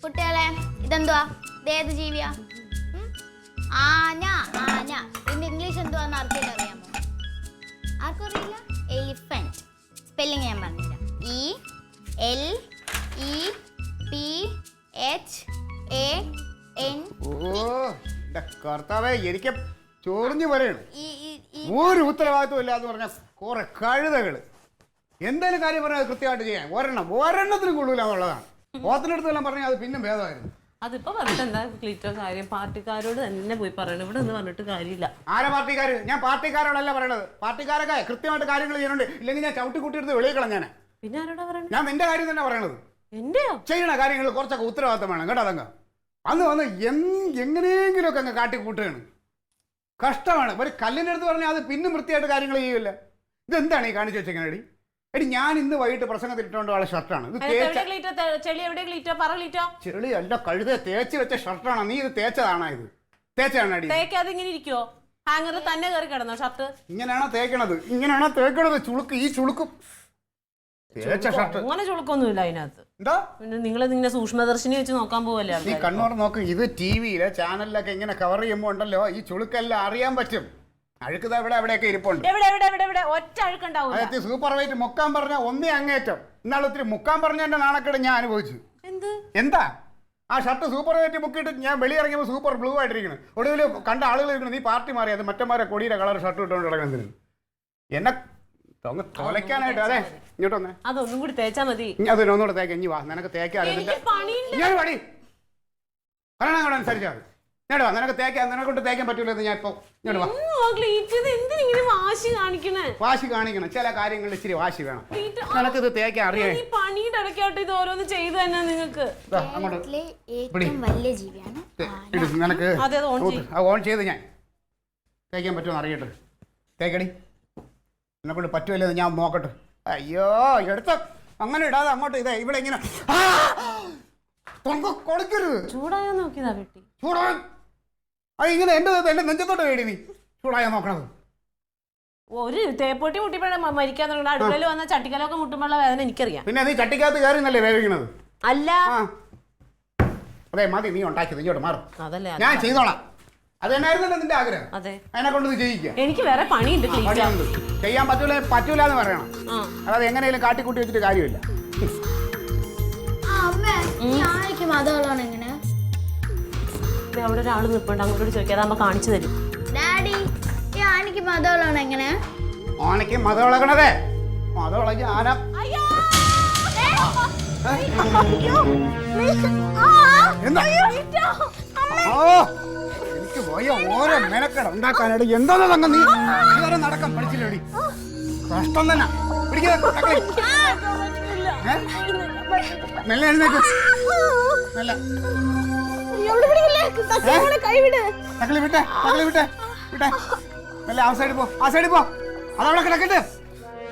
കുട്ടികളെ ഇതെന്തുവാ? ഇതേത് ജീവിയാ? ആന. ആന. ഇതിന്റെ ഇംഗ്ലീഷ് എന്തുവാന്ന് ആർക്കെങ്കിലും അറിയാമോ? ആർക്കും അറിയില്ല? എലിഫന്റ്. സ്പെല്ലിംഗ് ഞാൻ പറഞ്ഞില്ല. ELEPHANT. കർത്താവേ, എനിക്ക് ചോറിഞ്ഞു പറയണം. ഒരു ഉത്തരവാദിത്വം ഇല്ലാന്ന് പറഞ്ഞ കുറെ കഴുതകള് എന്തായാലും കാര്യം പറഞ്ഞാൽ കൃത്യമായിട്ട് ചെയ്യാൻ ഒരെണ്ണത്തിനും കൊള്ളൂല എന്നുള്ളതാണ്. പോത്തിനടുത്തെല്ലാം പറഞ്ഞാൽ അത് പിന്നെ ഭേദമായിരുന്നു. അതിപ്പോ പറഞ്ഞിട്ട് എന്താ ക്ലീറ്റോ കാര്യം? പാർട്ടിക്കാരോട് തന്നെ പോയി പറയണം, ഇവിടെ നിന്ന് പറഞ്ഞിട്ട് കാര്യമില്ല. ആരാ പാർട്ടിക്കാര്? ഞാൻ പാർട്ടിക്കാരോടല്ല പറയണത്. പാർട്ടിക്കാരൊക്കെ കൃത്യമായിട്ട് കാര്യങ്ങൾ ചെയ്യുന്നുണ്ട്. ഇല്ലെങ്കിൽ ഞാൻ ചവിട്ടി കൂട്ടിയെടുത്ത് വെളിയിക്കണം. പിന്നെ ആരോടാ പറയണത്? ഞാൻ നിന്റെ കാര്യം തന്നെ പറയണത്. എന്റെയോ? ചെയ്യണ കാര്യങ്ങൾ കുറച്ചൊക്കെ ഉത്തരവാദിത്തം വേണം കേട്ടോ. അതങ്ങ് വന്ന് എങ്ങനെയെങ്കിലുമൊക്കെ അങ്ങ് കാട്ടിക്കൂട്ടുകയാണ്. കഷ്ടമാണ്. ഒരു കല്ലിനടുത്ത് പറഞ്ഞാൽ അത് പിന്നെ വൃത്തിയായിട്ട് കാര്യങ്ങൾ ചെയ്യൂല. ഇതെന്താണ് ഈ കാണിച്ചു വെച്ചേക്കണേടി? എടി, ഞാൻ ഇന്ന് വൈകിട്ട് പ്രസംഗത്തിൽ ഇട്ടുകൊണ്ട് ഉള്ള ഷർട്ടാണ് ഇത്. ചെളി അല്ല കഴുത, തേച്ച് വെച്ച ഷർട്ടാണ്. നീ ഇത് തേച്ചതാണോ? ഇത് തേച്ചാണ് അടി. ഹാങ്ങറിൽ തന്നെ കയറി കിടന്നോ ഷർട്ട്? ഇങ്ങനെയാണോ തേക്കണത്? ഇങ്ങനെയാണോ തേക്കണത്? ചുളുക്ക് ഈ ചുളുക്കും തേച്ച ഷർട്ട്. അങ്ങനെ ചുളുക്കൊന്നുമില്ല അതിനകത്ത്. എന്താ നിങ്ങളെ സൂക്ഷ്മദർശിനി വെച്ച് നോക്കാൻ പോവല്ലേ? നീ കണ്ണോട് നോക്ക്. ഇത് ടിവിയിലെ ചാനലിലൊക്കെ ഇങ്ങനെ കവർ ചെയ്യുമ്പോ ഉണ്ടല്ലോ, ഈ ചുളുക്കെല്ലാം അറിയാൻ പറ്റും. അഴുക്കത ഇവിടെ എവിടെയൊക്കെ ഇരിപ്പുണ്ട്. ഒറ്റ അഴുക്കുണ്ടാവും. അതെത്തി സൂപ്പർ വൈറ്റ് മുക്കാൻ പറഞ്ഞ ഒന്നേ അങ്ങേറ്റം. ഇന്നാൾ ഒത്തിരി മുക്കാൻ പറഞ്ഞ എന്റെ നാണക്കേട് ഞാൻ അനുഭവിച്ചു. എന്താ ആ ഷർട്ട് സൂപ്പർ വൈറ്റ് മുക്കിയിട്ട് ഞാൻ വെളിയിറങ്ങിയപ്പോൾ സൂപ്പർ ബ്ലൂ ആയിട്ടിരിക്കണം. ഒടുവിൽ കണ്ട ആളുകൾ ഇരിക്കണം, നീ പാർട്ടി മാറി അത് മറ്റന്മാരെ കൊടിയുടെ കളർ ഷർട്ട് ഇട്ടുകൊണ്ട് കിടക്കുന്നതിന് എന്നെ തൊലയ്ക്കാനായിട്ട്. അതെ, ഇങ്ങോട്ട് വന്നേ. അതൊന്നും കൂടി തേച്ചാ മതി. അതിനൊന്നുകൂടെ തേക്ക. ഇനി വാ, നിനക്ക് തേക്കാൻ ഞാൻ പണി പറയണ അനുസരിച്ചാൽ ഇങ്ങോട്ട് വാ. നിനക്ക് തേക്കാൻ നിനക്കൊണ്ട് തേക്കാൻ പറ്റൂലെന്ന് ഞാൻ ഇപ്പൊ ഇങ്ങോട്ട് വാ. വാശി കാണിക്കണം. ചില കാര്യങ്ങളിൽ ഇച്ചിരി വാശി വേണം. നിനക്ക് ഇത് തേക്കാൻ അറിയാം. നിനക്ക് ഓൺ ചെയ്ത് ഞാൻ തേക്കാൻ പറ്റുമെന്ന് അറിയട്ടെ. തേക്കടി, എന്നെ കൊണ്ട് പറ്റുമല്ലോ ഞാൻ നോക്കട്ടെ. അയ്യോ, എടുത്ത അങ്ങനെ ഇടാതെ അങ്ങോട്ട് ഇതേ ഇവിടെ ഇങ്ങനെ കൊടുക്കരുത്. ചൂടായാ നോക്കിയതാ വെട്ടി. ചൂടാൻ ഇങ്ങനെ എന്റെ നെഞ്ചത്തോട്ട് വേടി നീ ചൂടായാ നോക്കണത്. ഒരു തേപ്പൊട്ടി മുട്ടിപ്പോഴ മരിക്കാൻ തുടങ്ങി. അടുക്കളയിൽ വന്ന ചട്ടിക്കലൊക്കെ മുട്ടുമ്പോഴുള്ള വേദന എനിക്കറിയാം. പിന്നെ നീ ചട്ടിക്കകത്ത് കയറി എന്നല്ലേ വേവിക്കണത്? അല്ല, അതെ മതി, നീ ഉണ്ടാക്കിയത് ഇങ്ങോട്ട് മാറും. അതല്ലേ ഞാൻ ചെയ്തോളാം. അത് തന്നെയായിരുന്നല്ലോ നിന്റെ ആഗ്രഹം. അതെ, അതിനെ കൊണ്ട് നീ ചെയ്യിക്കുക. എനിക്ക് വേറെ പണിയുണ്ട്. ചെയ്യാൻ പറ്റൂലെന്ന് പറയണം. അതായത് എങ്ങനെയും കാട്ടിക്കൂട്ടി വെച്ചിട്ട് കാര്യമില്ല. അവിടെ ഒരാൾ നിൽപ്പുണ്ട്, അങ്ങോട്ട് ചോദിക്കാതെ അമ്മ കാണിച്ചു തരും. ഓനക്ക് മതവിളകണതേ മതവിളകി ആന. എനിക്ക് പോയ ഓരോ മെനക്കട ഉണ്ടാക്കാനായിട്ട് എന്താ തങ്ങ നീ ഇതുവരെ നടക്കാൻ പഠിച്ചില്ലേടി? കഷ്ടം തന്നെ. മെല്ലെ എഴുന്നേക്ക്. മെല്ലെ തക്കളി വിട്ടെ, തക്കളി വിട്ടെ, വിട്ടെ. മെല്ലെ ആ സൈഡിൽ പോ, ആ സൈഡിൽ പോ. അതവിടെ കിടക്കട്ടെ.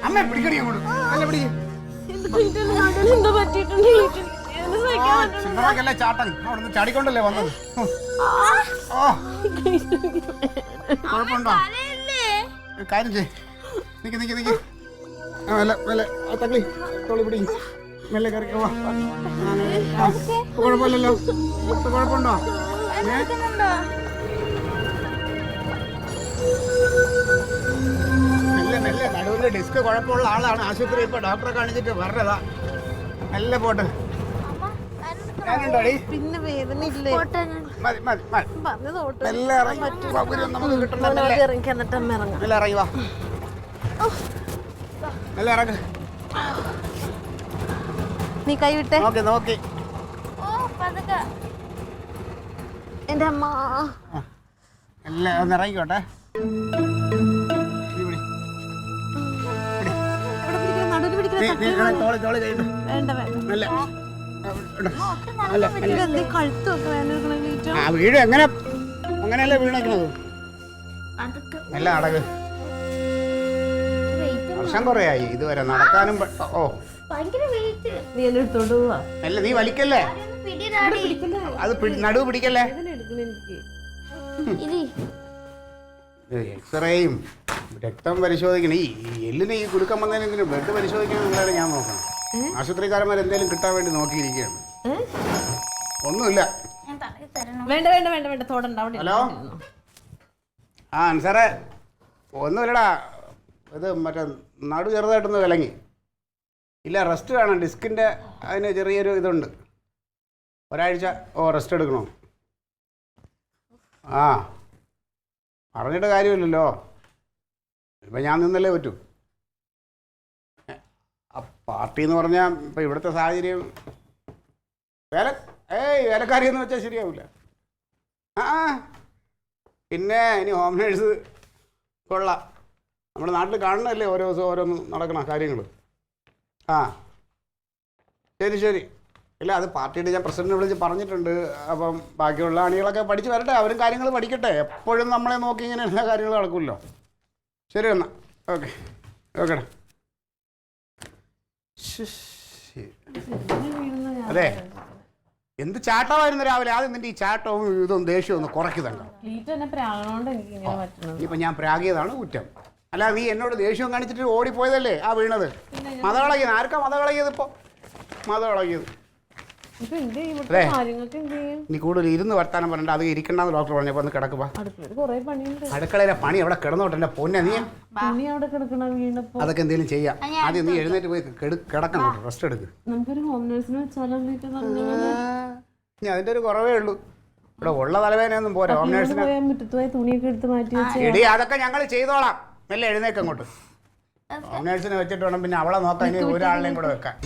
അമ്മ പിടിക്കടി അങ്ങോട്ട്. മെല്ലെ പിടിക്ക്. ചിന്തറക്കല്ലേ ചാട്ടൻ. അവിടുന്ന് ചാടിക്കൊണ്ടല്ലേ വന്നത്. കുഴപ്പമുണ്ടോ? കാര്യം ചെയ്. നിക്ക് നിക്ക് നിക്ക്. മെല്ലെ മെല്ലെ തക്കളി തോളി പിടി. മെല്ലെ കയറി പോവാ. കുഴപ്പമില്ലല്ലോ. കുഴപ്പമുണ്ടോ? മെല്ലെ മെല്ലെ. നടുവിൽ ഡിസ്ക് കുഴപ്പമുള്ള ആളാണ്. ആശുപത്രി ഇപ്പൊ ഡോക്ടറെ കാണിച്ചിട്ട് പറഞ്ഞതാ. മെല്ലെ പോട്ടെ. ഞാനുണ്ടോടി? പിന്നെ വേദന ഇല്ലേ? മതി മതി മതി. മെല്ലെ ഇറങ്ങി നമുക്ക് കിട്ടണ്ട. മെല്ലെ ഇറങ്ങി വാ. മെല്ലെ ഇറങ്ങ്. നീ കൈ വിട്ടേ. നോക്കി നോക്കി. എന്റെ അമ്മ എല്ലാം ഒന്ന് ഇറങ്ങിക്കോട്ടെ. വീട് എങ്ങനെ അങ്ങനെയല്ലേ വീണേക്കണത്? എല്ലാം അടക്ക്. വർഷം കുറയായി ഇതുവരെ നടക്കാനും. ഓ നീ എന്നെ എടുത്തോണ്ട് പോവാ. അല്ല നീ വലിക്കല്ലേ, അത് നടുവ് പിടിക്കല്ലേ. എക്സ്റേയും രക്തം പരിശോധിക്കണം. ഈ എല്ലിന് ഈ കുലുക്കം വന്നതിന് ബ്ലഡ് പരിശോധിക്കണം എന്നുള്ളതാണ് ഞാൻ നോക്കണം. ആശുപത്രിക്കാരന്മാർ എന്തെങ്കിലും കിട്ടാൻ വേണ്ടി നോക്കിയിരിക്കുകയാണ്. ഒന്നുമില്ല. ഞാൻ തലയിൽ തരണം. വേണ്ട വേണ്ട വേണ്ട വേണ്ട തൊടണ്ട അവിടെ ഹലോ ആ സാറേ ഒന്നുമില്ലടാ, ഇത് മറ്റേ നടു ചെറുതായിട്ടൊന്ന് വിലങ്ങി. ഇല്ല റെസ്റ്റ് വേണം, ഡിസ്കിൻ്റെ അതിന് ചെറിയൊരു ഇതുണ്ട്. ഒരാഴ്ച റെസ്റ്റ് എടുക്കണോ? ആ പറഞ്ഞിട്ട് കാര്യമില്ലല്ലോ, ഇപ്പം ഞാൻ നിന്നല്ലേ പറ്റൂ. ആ പാർട്ടി എന്ന് പറഞ്ഞാൽ ഇപ്പം ഇവിടുത്തെ സാഹചര്യം വേലക്കാരിയെന്ന് വെച്ചാൽ ശരിയാവില്ല. ആ പിന്നെ ഇനി ഹോം നേഴ്സ് കൊള്ളാം, നമ്മുടെ നാട്ടിൽ കാണണമല്ലേ ഓരോ ദിവസം ഓരോന്ന് നടക്കണ കാര്യങ്ങൾ. ആ ശരി ശരി. ഇല്ല അത് പാർട്ടിയുടെ ഞാൻ പ്രസിഡന്റിനെ വിളിച്ച് പറഞ്ഞിട്ടുണ്ട്. അപ്പം ബാക്കിയുള്ള അണികളൊക്കെ പഠിച്ച് വരട്ടെ, അവരും കാര്യങ്ങൾ പഠിക്കട്ടെ. എപ്പോഴും നമ്മളെ നോക്കി ഇങ്ങനെ എല്ലാ കാര്യങ്ങളും നടക്കുമല്ലോ. ശരി എന്നാൽ ഓക്കെ ഓക്കേടാ. അതെ എന്ത് ചാട്ടമായിരുന്നു രാവിലെ. ആദ്യം നിന്റെ ഈ ചാട്ടവും ഇതും ദേഷ്യവും ഒന്ന് കുറയ്ക്കുന്നുണ്ടോ? ഇനിയിപ്പോൾ ഞാൻ പ്രാഗിയതാണ് കുറ്റം. അല്ല നീ എന്നോട് ദേഷ്യവും കാണിച്ചിട്ട് ഓടിപ്പോയതല്ലേ ആ വീണത്. മത കളകിയത് ആർക്കാ? മത കളകിയത് ഇപ്പോൾ മത കളകിയത്. അതെ നീ കൂടുതൽ ഇരുന്ന് വർത്താനം പറഞ്ഞിട്ട് അത് ഇരിക്കണ്ടെന്ന് ഡോക്ടർ പറഞ്ഞപ്പോൾ ഒന്ന് കിടക്കുക. അടുക്കളയിലെ പണി അവിടെ കിടന്നോട്ടെ എൻ്റെ പൊന്നെ. നീ അതൊക്കെ എന്തെങ്കിലും ചെയ്യാം. ആദ്യം നീ എഴുന്നേറ്റ് പോയി കിടക്കണം, റെസ്റ്റ് എടുക്ക്. ഇനി അതിൻ്റെ ഒരു കുറവേ ഉള്ളൂ. ഇവിടെ ഉള്ള തലവേദനയൊന്നും പോരാ. ഹോം നേഴ്സിന് എടി അതൊക്കെ ഞങ്ങൾ ചെയ്തോളാം. മെല്ലെ എഴുന്നേക്ക് അങ്ങോട്ട്. ഹോം നേഴ്സിനെ വെച്ചിട്ട് വേണം പിന്നെ അവളെ നോക്കാൻ. ഇനി ഒരാളിനെയും കൂടെ വെക്കാൻ.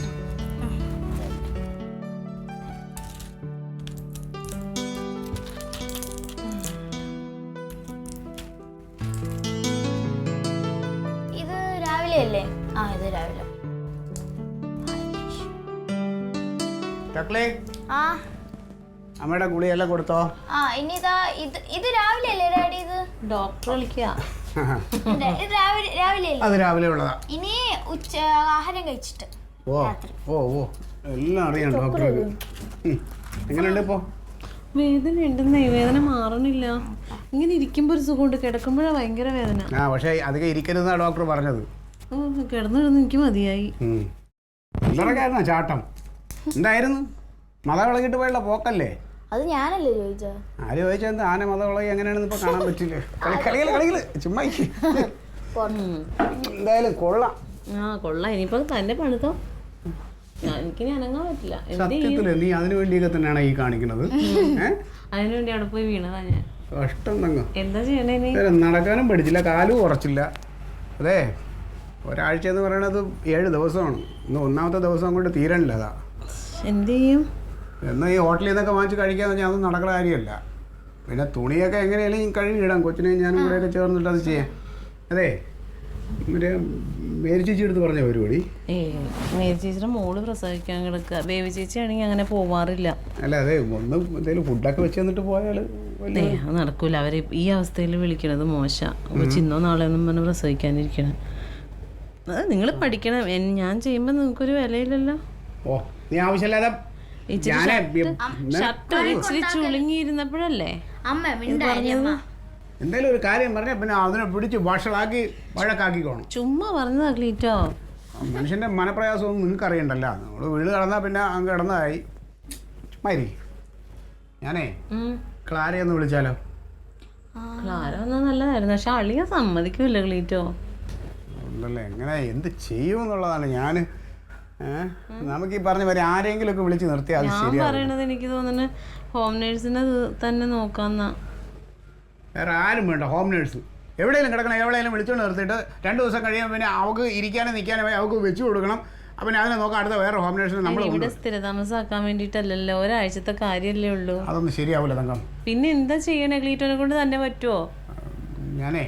ഇത് രാവിലെ അല്ലേ? ആ ഇത് രാവിലെ. ആ അമ്മയുടെ ഗുളിയെല്ലാം കൊടുത്തോ? ആ ഇനി ഇതാ ഇത് രാവിലെ അല്ലേ ഡാഡി? ഇത് ഡോക്ടർ വിളിക്കുക. അത് രാവിലെ ഉള്ളതാ. ഇനി ആഹാരം കഴിച്ചിട്ട്. ഓ ഓ ഓ എല്ലാം അറിയാം ഡോക്ടർക്ക്. എങ്ങനെയുണ്ട് ഇപ്പോ? വേദന ഉണ്ടെന്നേ, വേദന മാറണില്ല. ഇങ്ങനെ ഇരിക്കുമ്പോ ഒരു സുഖമുണ്ട്, കിടക്കുമ്പോഴാണ് ഭയങ്കര വേദന. ആ പക്ഷേ അധികം ഇരിക്കരുതെന്നാണ് ഡോക്ടർ പറഞ്ഞത്. ഓ കിടന്നു എനിക്ക് മതിയായി. ചില്ലറക്കായിരുന്നോ ചാട്ടം? എന്തായിരുന്നു? മത വിളകിട്ട് പോയുള്ള പോക്കല്ലേ? അത് ഞാനല്ലേ ചോദിച്ചാ? ആര് ചോദിച്ചാൽ എന്താ ആന മത വിളകി എങ്ങനെയാണെന്ന് ഇപ്പൊ കാണാൻ പറ്റില്ലേ? കളികള് ചുമ്മാ. എന്തായാലും കൊള്ളാം. ആ കൊള്ളാം. ഇനിയിപ്പോ തന്നെ പണിതോ, എനിക്ക് അനങ്ങാൻ പറ്റില്ല. സത്യത്തില് നീ അതിനു വേണ്ടിയൊക്കെ തന്നെയാണ് ഈ കാണിക്കുന്നത്. അതിനുവേണ്ടി അവിടെ പോയി വീണതാ ഞാൻ. കഷ്ടം തങ്ങ. എന്താ ചെയ്യണേ? നടക്കാനും പഠിച്ചില്ല, കാലും കുറച്ചില്ല. അതെ ഒരാഴ്ച എന്ന് പറയണത് 7 ദിവസമാണ്. ഇന്ന് 1ാമത്തെ ദിവസം കൊണ്ട് തീരണില്ല. അതാ എന്ത് ചെയ്യും? എന്നാൽ ഈ ഹോട്ടലിൽ നിന്നൊക്കെ വാങ്ങിച്ച് കഴിക്കാന്ന് വെച്ചാൽ അതൊന്നും നടക്കുന്ന കാര്യമല്ല. പിന്നെ തുണിയൊക്കെ എങ്ങനെയാലും കഴുകിയിടാം. കൊച്ചിനെയും ഞാനും കൂടെയൊക്കെ ചേർന്നിട്ട് അത് ചെയ്യാം. അതെ മറ്റേ മേരി ചേച്ചി എടുത്ത് പറഞ്ഞ പരിപാടി. മേരി ചേച്ചിയുടെ മോള് പ്രസവിക്കാൻ കിടക്കുക. ബേബി ചേച്ചി ആണെങ്കിൽ അങ്ങനെ പോവാറില്ല. അല്ല അതെ ഒന്ന് എന്തെങ്കിലും ഫുഡൊക്കെ വെച്ച് തന്നിട്ട് പോയാൽ അത് നടക്കൂല. അവരെ ഈ അവസ്ഥയിൽ വിളിക്കണത് മോശമാണ്. ചിന്നോ നാളെ ഒന്നും പറഞ്ഞ് പ്രസവിക്കാനിരിക്കണം. അത് നിങ്ങൾ പഠിക്കണം. ഞാൻ ചെയ്യുമ്പോൾ നിങ്ങൾക്കൊരു വിലയില്ലല്ലോ. ഓ നീ ആവശ്യമില്ലാതെ ഷർട്ട് ഇച്ചിരി ചുളുങ്ങിയിരുന്നപ്പോഴല്ലേ എന്തായാലും ഒരു കാര്യം പറഞ്ഞാൽ പിന്നെ അതിനെ പിടിച്ച് വഴക്കാക്കിക്കോണം. ചുമ്മാ പറഞ്ഞതാ ക്ലീറ്റോ. മനുഷ്യന്റെ മനപ്രയാസമൊന്നും നിങ്ങൾക്ക് അറിയണ്ടല്ലോ. നമ്മൾ വീട് കടന്നാൽ പിന്നെ അങ്ങ് കിടന്നതായി. ചുമ്മാരി ഞാനേ ക്ലാരയൊന്ന് വിളിച്ചാലോ? ക്ലാര വന്നാൽ നല്ലതായിരുന്നു. പക്ഷെ അളിയ സമ്മതിക്കൂല ക്ലീറ്റോ. ഉണ്ടല്ലേ എങ്ങനെ എന്ത് ചെയ്യുമെന്നുള്ളതാണ് ഞാൻ. നമുക്ക് ഈ പറഞ്ഞ പോലെ ആരെങ്കിലും ഒക്കെ വിളിച്ച് നിർത്തിയാൽ ഞാൻ പറയണത് എനിക്ക് തോന്നുന്നു ഹോം നേഴ്സിനെ തന്നെ നോക്കാന്നാ. വേറെ ആരും വേണ്ട. ഹോം നേഴ്സ് എവിടെയെങ്കിലും കിടക്കണം, എവിടെയെങ്കിലും വിളിച്ചുകൊണ്ട് നിർത്തിയിട്ട് 2 ദിവസം കഴിയുമ്പോൾ പിന്നെ അവൾക്ക് ഇരിക്കാനും നിൽക്കാനും അവൾക്ക് വെച്ച് കൊടുക്കണം. അപ്പം അതിനെ നോക്കാൻ അടുത്ത വേറെ ഹോം നേഴ്സിനെ നമ്മൾ ഇവിടെ സ്ഥിരതാമസാക്കാൻ വേണ്ടിയിട്ടല്ലല്ലോ, ഒരാഴ്ചത്തെ കാര്യമല്ലേ ഉള്ളൂ. അതൊന്നും ശരിയാവില്ല തങ്കം. പിന്നെ എന്താ ചെയ്യണേ? ക്ലീറ്റോനെ കൊണ്ട് തന്നെ പറ്റുമോ? ഞാനേ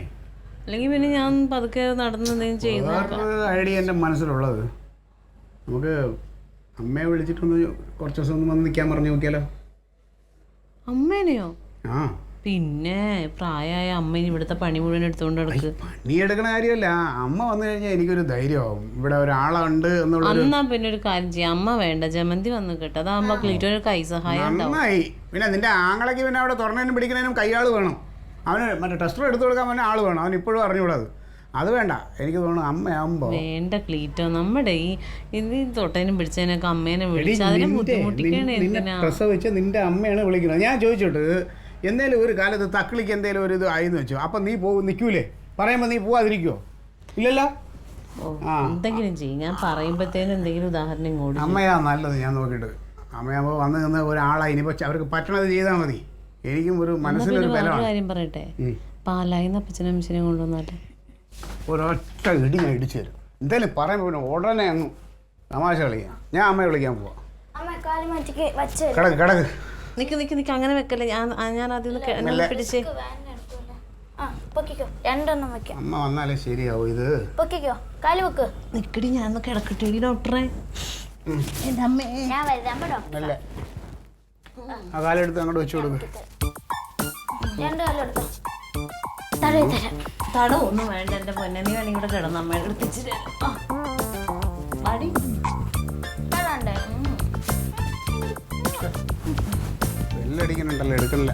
അല്ലെങ്കിൽ പിന്നെ ഞാൻ പതുക്കെ നടന്ന് എന്തെങ്കിലും ചെയ്തു നോക്കാം. ഐഡിയ എൻ്റെ മനസ്സിലുള്ളത്, നമുക്ക് അമ്മയെ വിളിച്ചിട്ടൊന്ന് കുറച്ച് ദിവസം ഒന്ന് വന്ന് നിൽക്കാൻ പറഞ്ഞു നോക്കിയാലോ? അമ്മേനെയോ? ആ പിന്നെ പ്രായമായ അമ്മേനെ ഇവിടുത്തെ പണി മുഴുവൻ എടുത്തുകൊണ്ട് നടക്ക്. പണിയെടുക്കണ കാര്യമല്ല, അമ്മ വന്നു കഴിഞ്ഞാൽ എനിക്കൊരു ധൈര്യമാവും ഇവിടെ ഒരാളുണ്ട് എന്നുള്ള. എന്നാ പിന്നെ ഒരു കാര്യം ചെയ്യാം, അമ്മ വേണ്ട, ജമന്തി വന്ന് കേട്ടോ. അതാകുമ്പോ ക്ലീറ്റോന് കൈ സഹായം നന്നായി. പിന്നെ നിന്റെ ആങ്ങളയ്ക്ക് പിന്നെ അവിടെ തുറന്നതിനും പിടിക്കുന്നതിനും കൈയാൾ വേണം. അവന് മറ്റേ ടെസ്റ്റർ എടുത്തു കൊടുക്കാൻ പിന്നെ ആൾ വേണം. അവൻ ഇപ്പോഴും അറിഞ്ഞുകൂടാത്. അത് വേണ്ട, എനിക്ക് തോന്നുന്നു അമ്മയാകുമ്പോ വേണ്ട ക്ലീറ്റോ, നമ്മുടെ ഈ തൊട്ടേനും പിടിച്ചതിനൊക്കെ അമ്മേനെ വിളിച്ച് അതിനെ ബുദ്ധിമുട്ടിക്കണേ എന്തിനാ? പ്രസവിച്ച് നിന്റെ അമ്മയാണ് വിളിക്കുന്നത്. ഞാൻ ചോദിച്ചോട്ട് എന്തേലും ഒരു കാലത്ത് തക്കിളിക്ക് എന്തേലും ഒരു ഇത് ആയിന്ന് വെച്ചോ, അപ്പം നീ നിൽക്കൂലേ? പറയുമ്പോൾ നീ പോവാതിരിക്കുവോ? ഇല്ലല്ലോ. എന്തെങ്കിലും ചെയ്യും. ഞാൻ പറയുമ്പോഴത്തേനും എന്തെങ്കിലും ഉദാഹരണം ഇങ്ങോട്ട്. അമ്മയാ നല്ലത്. ഞാൻ നോക്കിയിട്ട് അമ്മയാകുമ്പോൾ വന്ന് നിന്ന് ഒരാളായി ഇനിയിപ്പോൾ അവർക്ക് പറ്റണത് ചെയ്താൽ മതി. എനിക്കും ഒരു മനസ്സിലൊരു കാര്യം പറയട്ടെ, പാലായിന്ന് അപ്പച്ചനും അമ്മച്ചനെ കൊണ്ടുവന്നാട്ടെ. ഒരൊറ്റ ഇടി ഞാൻ ഇടിച്ചു തരും. എന്തായാലും പറയുമ്പോൾ പിന്നെ ഉടനെ അങ്ങ് തമാശ കളിക്കാം. ഞാൻ അമ്മയെ വിളിക്കാൻ പോവാം. കിടക്ക് കിടക്ക്. നിക്ക് അങ്ങനെ വെക്കല്ലേ. ഞാൻ ആദ്യം പിടിച്ചേ. അമ്മ വന്നാലേ ശരിയാവും ഇത്. നിക്കടി, ഞാൻ കിടക്കട്ടെ ഡോക്ടറെ. എന്റെ അമ്മേ, അല്ല ആ കാലെടുത്ത് അങ്ങോട്ട് വെച്ചു കൊടുക്കും. തടവൊന്നും വേണ്ട എന്റെ പൊന്നെ, നീ വേണമെങ്കിൽ ഇവിടെ കിടന്ന് അമ്മ എടുത്തിച്ചിട്ട് ബെല്ലടിക്കുന്നുണ്ടല്ലോ, എടുക്കണില്ല.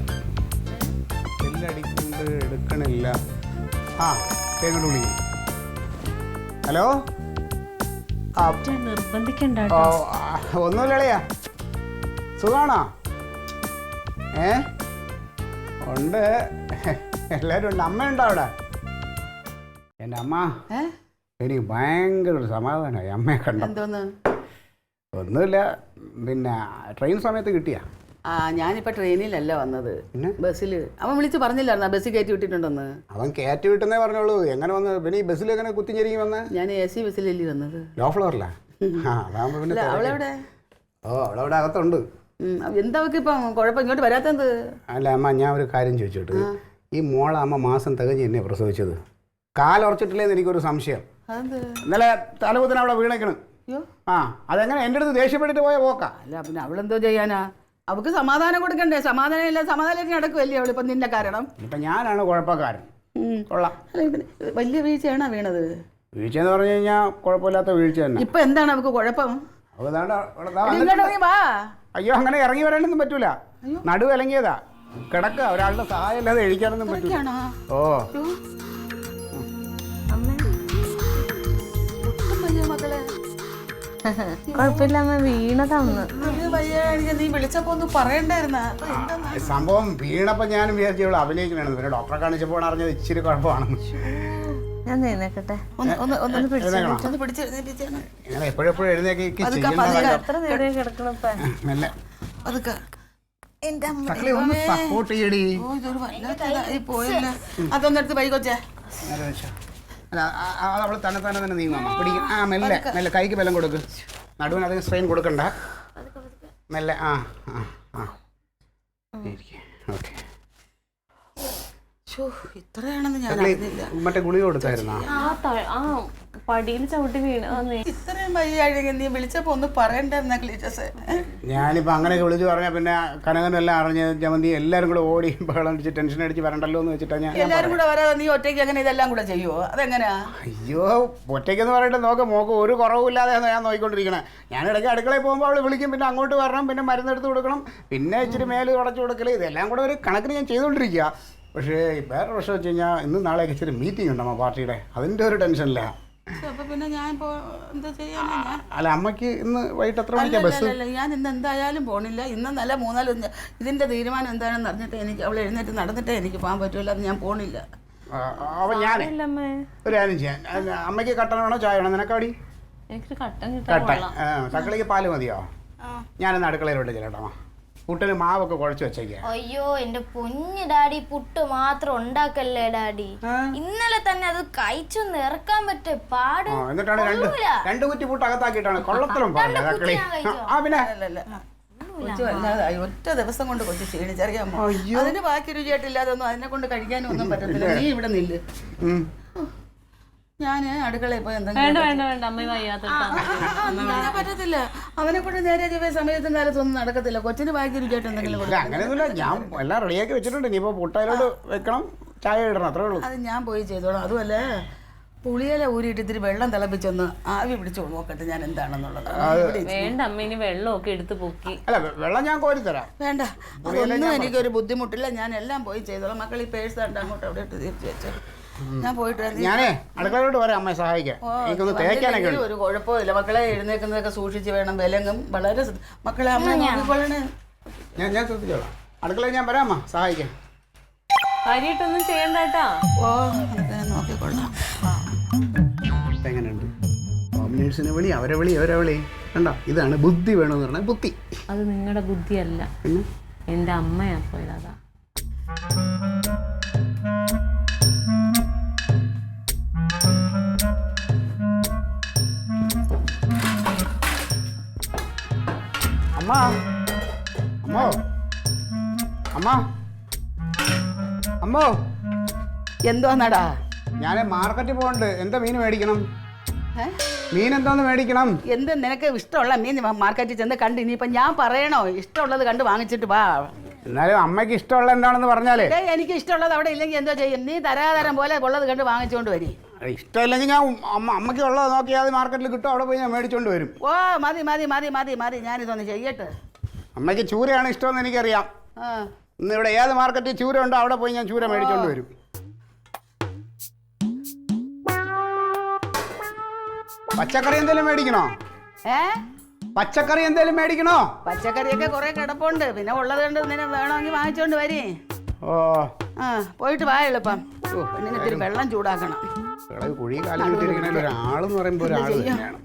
ബെല്ലടിക്കുന്നുണ്ട്, എടുക്കണില്ല. ആ എങ്ങോട്ട് വിളിക്കും? ഹലോ. നിർബന്ധിക്കണ്ട. ഒന്നുമില്ലളിയാ, സുഖാണോ? ഉണ്ട്, എല്ലാവരും ഉണ്ട്. അമ്മയുണ്ടോ അവിടെ? എൻ്റെ അമ്മ എനിക്ക് ഭയങ്കര ഒരു സമാധാനമായി അമ്മയെ കണ്ട. ഒന്നുമില്ല, പിന്നെ ട്രെയിൻ സമയത്ത് കിട്ടിയ. ഞാനിപ്പോൾ ട്രെയിനിലല്ല വന്നത്, ബസ്സിൽ. അവൻ വിളിച്ച് പറഞ്ഞില്ലായിരുന്നു ബസ്സിൽ കയറ്റി വിട്ടിട്ടുണ്ടെന്ന്. അവൻ കയറ്റി വിട്ടെന്നേ പറഞ്ഞോളൂ. എങ്ങനെ വന്ന് പിന്നെ ഈ ബസ്സിൽ എങ്ങനെ കുത്തിഞ്ഞെരിക്കും വന്ന്? ഞാൻ AC ബസ്സിലല്ലേ വന്നത്. ലോ ഫ്ലോറിലാ? പിന്നെ അവളെവിടെ? അവളവിടെ അകത്തുണ്ട്. എന്താ അവൾക്ക് ഇപ്പം കുഴപ്പം? ഇങ്ങോട്ട് വരാത്തത്? അല്ല അമ്മ, ഞാൻ ഒരു കാര്യം ചോദിച്ചോട്ട്. ഈ മോളെ അമ്മ മാസം തികഞ്ഞ് എന്നെ പ്രസവിച്ചത്. കാലുറച്ചിട്ടില്ലേന്ന് എനിക്കൊരു സംശയം. ഇന്നലെ തലകുത്തിന് അവിടെ വീണേക്കണ്. അതെങ്ങനെ എൻ്റെ അടുത്ത് ദേഷ്യപ്പെട്ടിട്ട് പോയ പോക്കാ? അല്ല പിന്നെ അവളെന്തോ ചെയ്യാനാ? അവൾക്ക് സമാധാനം കൊടുക്കണ്ടേ? സമാധാനം ഇല്ല, സമാധാനത്തിന് നടക്കുമല്ലേ അവളിപ്പം നിന്റെ കാരണം. ഇപ്പം ഞാനാണ് കുഴപ്പക്കാരൻ. കൊള്ളാം. വലിയ വീഴ്ചയാണോ വീണത്? വീഴ്ച എന്ന് പറഞ്ഞു കഴിഞ്ഞാൽ കുഴപ്പമില്ലാത്ത വീഴ്ച തന്നെ. ഇപ്പൊ എന്താണ് അവൾക്ക് കുഴപ്പം? അയ്യോ, അങ്ങനെ ഇറങ്ങി വരാനൊന്നും പറ്റൂല. നടുവിലങ്ങിയതാ, കിടക്ക. ഒരാളുടെ സഹായം ഇല്ലാതെ എഴിക്കാനൊന്നും പറ്റൂല. ഓ കുഴപ്പമില്ല അമ്മ, വീണതാന്ന്. നീ വിളിച്ചപ്പോ ഒന്ന് പറയണ്ടായിരുന്ന സംഭവം. വീണപ്പോ ഞാനും വിചാരിച്ചു അഭിനയിക്കണായിരുന്നു. പിന്നെ ഡോക്ടറെ കാണിച്ചപ്പോൾ അറിഞ്ഞത് ഇച്ചിരി കുഴപ്പമാണെന്ന്. ഞാൻ നേക്കട്ടെ. ഇങ്ങനെ എപ്പോഴെപ്പോഴും എഴുന്നേക്ക് സപ്പോർട്ട് ചെയ്യടി. അതൊന്നെടുത്ത് വൈകൊച്ചേ. അല്ല, അവള് തന്നെ നീങ്ങും. പിടിക്കും. മെല്ലെ മെല്ലെ കൈക്ക് ബലം കൊടുക്ക്. നടുവിന് അധികം സ്ട്രെയിൻ കൊടുക്കണ്ട. മെല്ലെ. ഓക്കെ. ഇത്രയാണെന്ന് ഞാൻ മറ്റേ ഗുളിക കൊടുത്തായിരുന്നോ? പടിയിൽ ചവിട്ടി വീണ. ഇത്രയും വയ്യാഴിക നീ വിളിച്ചപ്പോ ഒന്ന് പറയണ്ടായിരുന്ന ക്ലീറ്റസേ. ഞാനിപ്പോ അങ്ങനെയൊക്കെ വിളിച്ചു പറഞ്ഞാൽ പിന്നെ കനകനെല്ലാം അറിഞ്ഞ് ജമന്തി എല്ലാവരും കൂടെ ഓടി ബഹളം അടിച്ച് ടെൻഷൻ അടിച്ച് വരണ്ടല്ലോ എന്ന് വെച്ചിട്ടാണ് ഞാൻ. എല്ലാവരും കൂടെ വരാതെ നീ ഒറ്റയ്ക്ക് അങ്ങനെ ഇതെല്ലാം കൂടെ ചെയ്യുമോ? അതെങ്ങനെയാ? അയ്യോ, ഒറ്റയ്ക്കെന്ന് പറഞ്ഞിട്ട് മോക്ക് ഒരു കുറവില്ലാതെ ഞാൻ നോക്കിക്കൊണ്ടിരിക്കണേ. ഞാൻ ഇടയ്ക്ക് അടുക്കളയിൽ പോകുമ്പോൾ അവൾ വിളിക്കും, പിന്നെ അങ്ങോട്ട് വരണം, പിന്നെ മരുന്നെടുത്ത് കൊടുക്കണം, പിന്നെ ഇച്ചിരി മേല് തുടച്ചു കൊടുക്കല്, ഇതെല്ലാം കൂടെ ഒരു കണക്കിന് ഞാൻ ചെയ്തുകൊണ്ടിരിക്കുക. പക്ഷേ വേറെ പ്രശ്നം വെച്ച് കഴിഞ്ഞാൽ ഇന്ന് നാളെയൊക്കെ ഇച്ചിരി മീറ്റിംഗ് ഉണ്ടമ്മ പാർട്ടിയുടെ, അതിൻ്റെ ഒരു ടെൻഷനില്ല. പിന്നെ ഞാൻ എന്താ ചെയ്യാനാ? അല്ല, അമ്മയ്ക്ക് ഇന്ന് വൈകിട്ട് എത്ര മണിക്കാണ് ബസ്? ഞാൻ ഇന്ന് എന്തായാലും പോണില്ല. ഇന്ന് നല്ല 3-4 ഇതിന്റെ തീരുമാനം എന്താണെന്ന് അറിഞ്ഞിട്ട് എനിക്ക് അവൾ എഴുന്നേറ്റ് നടന്നിട്ടേ എനിക്ക് പോകാൻ പറ്റൂല. അത് ഞാൻ പോണില്ല. അപ്പം ഞാൻ ഒരു കാര്യം ചെയ്യാൻ. അമ്മയ്ക്ക് കട്ടൻ വേണോ ചായ വേണോ? നിനക്കടി കട്ടൻ. തക്കളിക്ക് പാല് മതിയോ? ഞാനൊന്ന് അടുക്കളയിലോട്ട് ചെല്ലട്ടോ. പുട്ടിന് മാവൊക്കെ കുഴച്ച് വെച്ചേക്കാം. അയ്യോ എന്റെ പൊന്നു ഡാഡി, പുട്ട് മാത്രം ഉണ്ടാക്കല്ലേ ഡാഡി. ഇന്നലെ തന്നെ അത് കഴിച്ചൊന്ന് ഇറക്കാൻ പറ്റേ പാട്. എന്നിട്ടാണ് രണ്ട് കുറ്റി പുട്ട് അകത്താക്കിയിട്ടാണ് കൊള്ളത്തിലും തക്കളി. ഒറ്റ ദിവസം കൊണ്ട് കൊച്ചു ക്ഷീണിച്ചറിയാമോ? അതിന് ബാക്കി രുചിയായിട്ടില്ലാതെ ഒന്നും അതിനെ കൊണ്ട് കഴിക്കാനും ഒന്നും പറ്റത്തില്ല. നീ ഇവിടെ നില്ല്. ഞാൻ അടുക്കളയിൽ പോയി പറ്റത്തില്ല. അവനെ കൊണ്ട് നേരെ സമയത്തും കാലത്തൊന്നും നടക്കത്തില്ല. കൊച്ചിന് ബാക്കി രുചിയായിട്ട് എന്തെങ്കിലും അങ്ങനെയൊന്നുമില്ല. ഞാൻ എല്ലാം റെഡിയാക്കി വെച്ചിട്ടുണ്ട്. ഇനിയിപ്പോ പുട്ടയിലോട്ട് വെക്കണം, ചായ ഇടണം, അത്രേ ഉള്ളൂ. അത് ഞാൻ പോയി ചെയ്തോളാം. അതുമല്ല, പുളിയില ഊരിയിട്ട് ഇത്തിരി വെള്ളം തിളപ്പിച്ചൊന്ന് ആവി പിടിച്ചു നോക്കട്ടെ ഞാൻ എന്താണെന്നുള്ളത്. വേണ്ട അമ്മ, ഇനി വെള്ളമൊക്കെ എടുത്ത് പൊക്കി. അല്ല, വെള്ളം ഞാൻ കോരി തരാം. വേണ്ട, അതൊന്നും എനിക്കൊരു ബുദ്ധിമുട്ടില്ല. ഞാൻ എല്ലാം പോയി ചെയ്തോളാം. മക്കൾ ഈ പേഴ്സ് ഉണ്ട്, അങ്ങോട്ട് അവിടെ ഇട്ട് തിരിച്ചു വെച്ചു. ഞാൻ പോയിട്ട് വരാം. ഞാനേ അടുക്കളയിലോട്ട് വരാം അമ്മയെ സഹായിക്കാൻ. എനിക്കൊന്ന് തേക്കാനൊക്കെ ഉണ്ട്. ഒരു കുഴപ്പമില്ല. മക്കളെ എഴുന്നേക്കുന്നതൊക്കെ സൂക്ഷിച്ച് വേണം. വിലങ്ങും വളരെ മക്കളെ അമ്മ നോക്കിക്കൊള്ളണേ. ഞാൻ ശ്രദ്ധിച്ചോളാം. അടുക്കളയിൽ ഞാൻ വരാം അമ്മ സഹായിക്കാൻ. കാര്യമായിട്ടൊന്നും ചെയ്യണ്ട കേട്ടാ. ഓ ഞാൻ നോക്കിക്കൊള്ളാം. എങ്ങനെയുണ്ട് ഹോംനേഴ്സിനെ വിളി, അവരെ വിളി കണ്ടോ? ഇതാണ് ബുദ്ധി വേണമെന്ന് പറഞ്ഞാൽ ബുദ്ധി. അത് നിങ്ങളുടെ ബുദ്ധിയല്ല, പിന്നെ എൻ്റെ അമ്മയാ പോയത്. അതാ അമ്മ അമ്മോ അമ്മ അമ്മോ എന്തോന്നാടാ? ഞാൻ മാർക്കറ്റിൽ പോകണ്ട്. എന്താ മീൻ മേടിക്കണം? മീൻ എന്താന്ന് മേടിക്കണം? എന്ത് നിനക്ക് ഇഷ്ടമുള്ള മീൻ മാർക്കറ്റിൽ ചെന്ന് കണ്ട് ഇനിയിപ്പം ഞാൻ പറയണോ? ഇഷ്ടമുള്ളത് കണ്ട് വാങ്ങിച്ചിട്ട് വാ. എന്നാലും അമ്മയ്ക്ക് ഇഷ്ടമുള്ള എന്താണെന്ന് പറഞ്ഞാലേ. എനിക്ക് ഇഷ്ടമുള്ളത് അവിടെ ഇല്ലെങ്കിൽ എന്തോ ചെയ്യും? നീ തരാതരം പോലെ ഉള്ളത് കണ്ട് വാങ്ങിച്ചുകൊണ്ട് വരും. ഇഷ്ടമില്ലെങ്കിൽ ഞാൻ അമ്മയ്ക്ക് ഉള്ളത് നോക്കിയാൽ മാർക്കറ്റിൽ കിട്ടും, അവിടെ പോയി ഞാൻ മേടിച്ചോണ്ട് വരും. ഓ മതി മതി മതി മതി മതി, ഞാനിതൊന്ന് ചെയ്യട്ടെ. അമ്മയ്ക്ക് ചൂരയാണ് ഇഷ്ടമെന്ന് എനിക്കറിയാം. ഇന്ന് ഇവിടെ ഏത് മാർക്കറ്റിൽ ചൂര ഉണ്ടോ അവിടെ പോയി ഞാൻ ചൂര മേടിച്ചോണ്ട് വരും. പച്ചക്കറി എന്തെങ്കിലും മേടിക്കണോ? പച്ചക്കറി എന്തെങ്കിലും മേടിക്കണോ? പച്ചക്കറിയൊക്കെ കുറെ കിടപ്പുണ്ട്. പിന്നെ ഉള്ളത് കണ്ട് നിന്നെ വേണമെങ്കിൽ വാങ്ങിച്ചോണ്ട് വരേ. ഓ പോയിട്ട് വാ എളുപ്പം. പിന്നെ ഇത്തിരി വെള്ളം ചൂടാക്കണം. കുഴി കാലിട്ടിരിക്കണ ഒരാളെന്ന് പറയുമ്പോ ഒരാൾ തന്നെയാണ്.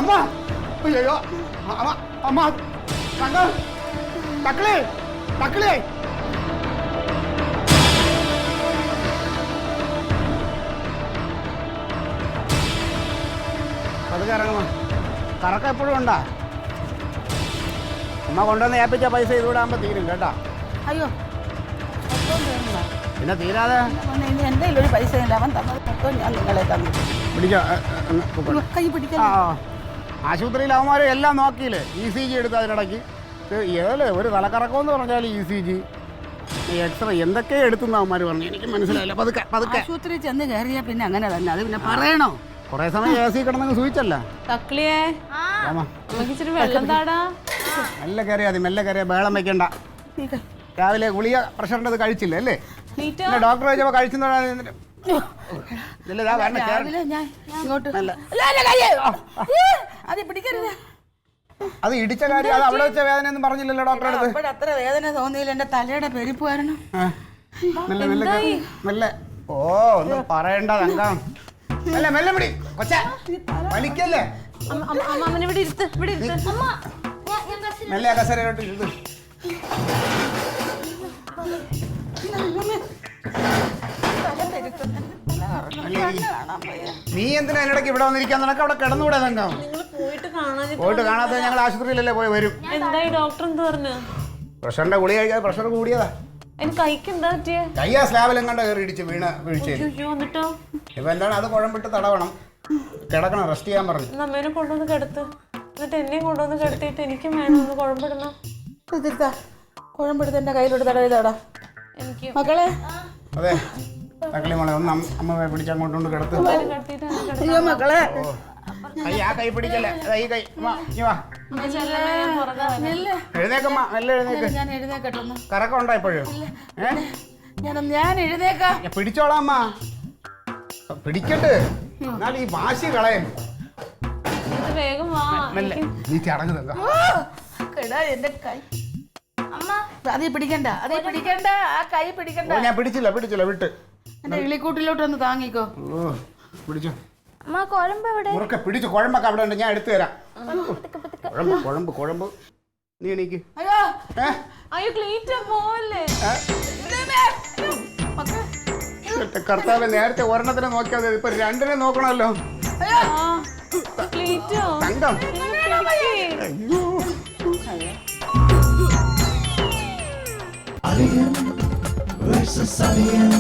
അമ്മ അയ്യോ അമ്മ അമ്മ തക്കളി തക്കളി അത് കറങ്ങുമ കറക്കം എപ്പോഴും ഉണ്ടാ? അമ്മ കൊണ്ടുവന്ന് ഏൽപ്പിച്ച പൈസ ഇതുകൂടാകുമ്പോ തീരും കേട്ടാ. അയ്യോ പിന്നെ തീരാതെ എൻ്റെ ഒരു പൈസ ഇല്ല. അവൻ തന്നത് മൊത്തം ഞാൻ നിങ്ങളെ തന്നു. പിടിച്ചോ. കൈ പിടിക്കാൻ. ആശുപത്രിയിൽ അവന്മാരും എല്ലാം നോക്കിയില്ലേ? ECG എടുത്ത് അതിനിടയ്ക്ക് ഏതല്ലേ ഒരു തലക്കറക്കമെന്ന് പറഞ്ഞാൽ ECG എക്സ്റേ എന്തൊക്കെ എടുത്തുന്ന അവന്മാർ പറഞ്ഞു. എനിക്ക് മനസ്സിലായില്ല. പതുക്കെ പതുക്കെ ആശുപത്രി ചെന്ന് കയറിയാ പിന്നെ അങ്ങനെ തന്നെ. അത് പിന്നെ പറയണോ? കുറെ സമയം AC കിടന്നങ്ങ് സൂചിച്ചല്ല. തക്ലിയേ ഇച്ചിരി വെള്ളം താടാ. മെല്ലെ കയറിയാ മതി, മെല്ലെ കയറിയാ ബേളം വെക്കണ്ട. രാവിലെ ഗുളിക പ്രഷറിൻ്റെ അത് കഴിച്ചില്ല അല്ലേ? ഡോക്ടർ ചോദിച്ചപ്പോ കഴിച്ചെന്ന് അത് ഇടിച്ച കാര്യം അത് അവിടെ വെച്ച വേദന ഒന്നും പറഞ്ഞില്ലല്ലോ ഡോക്ടറെ അടുത്ത്. അത്ര വേദന തോന്നിയില്ല. എന്റെ തലയുടെ പെരുപ്പ് കാരണം. മെല്ലെ മെല്ലെ മെല്ലെ. ഓ ഒന്നും പറയണ്ട തങ്കം. മെല്ലെ മെല്ലെ പിടി കൊച്ചേ, വലിക്കല്ലേ. മെല്ലെ കസേരയിലോട്ട് ഇരുന്ന്. നീ എന്തിനാ അതിനിടയ്ക്ക് ഇവിടെ വന്നിരിക്കാൻ? നിനക്ക് അവിടെ കിടന്നുകൂടെ തങ്കം? പോയിട്ട് കാണാത്ത ഞങ്ങൾ ആശുപത്രിയിലല്ലേ പോയി വരും. എന്തായി ഡോക്ടർ എന്ത് പറഞ്ഞു? പ്രഷറിന്റെ ഗുളിക കഴിക്കാതെ പ്രഷർ കൂടിയതാ. കയ്യാ സ്ലാബിലും കണ്ട കയറി ഇടിച്ച് വീഴ്ച. ഇപ്പൊ എന്താണ് അത് കുഴമ്പിട്ട് തടവണം, കിടക്കണം, റെസ്റ്റ് ചെയ്യാൻ പറഞ്ഞു. നമ്മേനെ കൊണ്ടുവന്ന് കിടത്ത്, എന്നിട്ട് എന്നെയും കൊണ്ടുവന്ന് കിടത്തിയിട്ട് എനിക്കും വേണം ഒന്ന് കുഴമ്പിടണം. കുഴമ്പെടുത്ത് എന്റെ കയ്യിലോട്ട് തടവിതാടാ എനിക്ക് മക്കളെ. അതെ തക്കളി മോളെ ഒന്ന് അമ്മ പിടിച്ച് അങ്ങോട്ടുണ്ട് കിടത്ത്. അയ്യോ മക്കളെ, ആ കൈ പിടിക്കല്ലേ, ഈ കൈ എഴുന്നേക്കമ്മ, നല്ല എഴുന്നേക്ക്. ഞാൻ എഴുന്നേക്കട്ടെ. കറക്കം ഉണ്ടോ ഇപ്പോഴും? ഞാൻ എഴുന്നേക്കാം. പിടിച്ചോളാം അമ്മ, പിടിക്കട്ട്. എന്നാൽ ഈ വാശി കളയും. വേഗം വാ. നീ ചടങ്ങ് തങ്ക. എന്റെ കൈ അതേ പിടിക്കണ്ട, അതേ പിടിക്കണ്ട, ആ കൈ പിടിക്കണ്ട. ഞാൻ പിടിച്ചില്ല വിട്ട്. എന്റെ ഇളിക്കൂട്ടിലോട്ടൊന്ന് താങ്ങിക്കോ. പിടിച്ചോ. കുഴമ്പ് പിടിച്ചു. കുഴമ്പൊക്കെ അവിടെ ഉണ്ട്, ഞാൻ എടുത്തു തരാം. കുഴമ്പ് നീ എണീക്ക്. അയ്യോ ക്ലീറ്റ പോവല്ലേ. കർത്താവ് നേരത്തെ ഒരെണ്ണത്തിനെ നോക്കിയാൽ ഇപ്പൊ രണ്ടിനെ നോക്കണമല്ലോ. തങ്കം Alien versus Alien.